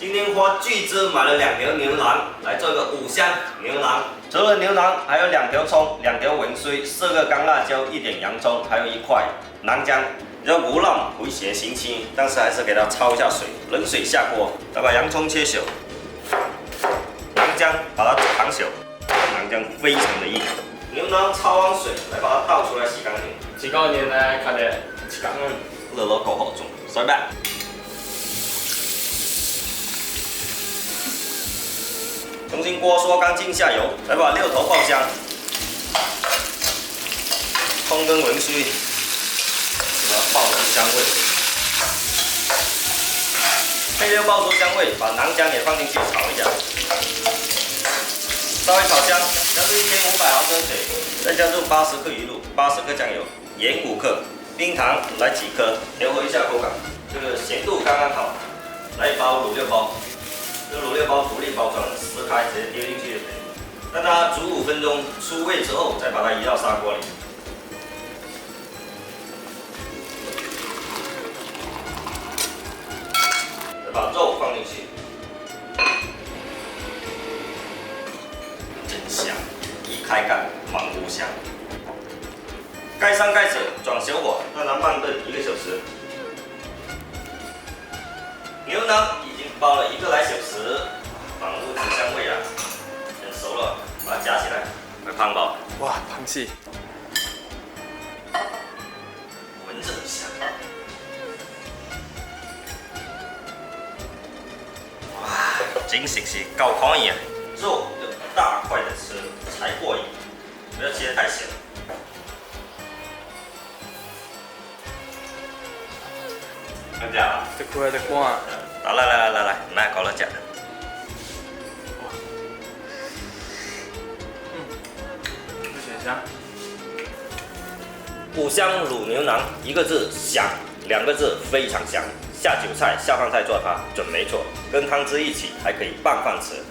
今天花巨资买了2条牛腩来做个5香牛腩。除了牛腩，还有2条葱、2条芫荽、4个干辣椒、1点洋葱，还有1块南姜。要不辣会咸腥气，但是还是给它焯一下水，冷水下锅，再把洋葱切小，南姜把它烫小，南姜非常的硬。牛腩焯完水，来把它倒出来洗干净。洗干净呢，看得洗干。热到够好重，甩摆。重新锅刷干净下油，来把6头爆香，葱跟芫荽，把它爆出香味。配料爆出香味，把南姜也放进去炒一下，稍微炒香，加入1500毫升水，再加入80克鱼露、80克酱油、盐5克。冰糖来几颗，调和一下口感，这个咸度刚刚好。来一包卤料包，这卤料包独立包装的，撕开直接丢进去就可以。让它煮5分钟，出味之后再把它移到砂锅里。再把肉放进去，真香！一开盖，芒果香。盖上盖子，转小火，让它慢炖1个小时。牛腩已经煲了1个来小时，放入子香味啊，很熟了，把它夹起来，来汤包。哇，螃蟹！闻着很香。哇，真食是够可以啊！肉要大块的吃才过瘾，不要切得太小。看这样，这块的瓜，来，拿搞了讲。不咸香。5香卤牛腩，1个字香，2个字非常香。下酒菜、下饭菜做它准没错，跟汤汁一起还可以拌饭吃。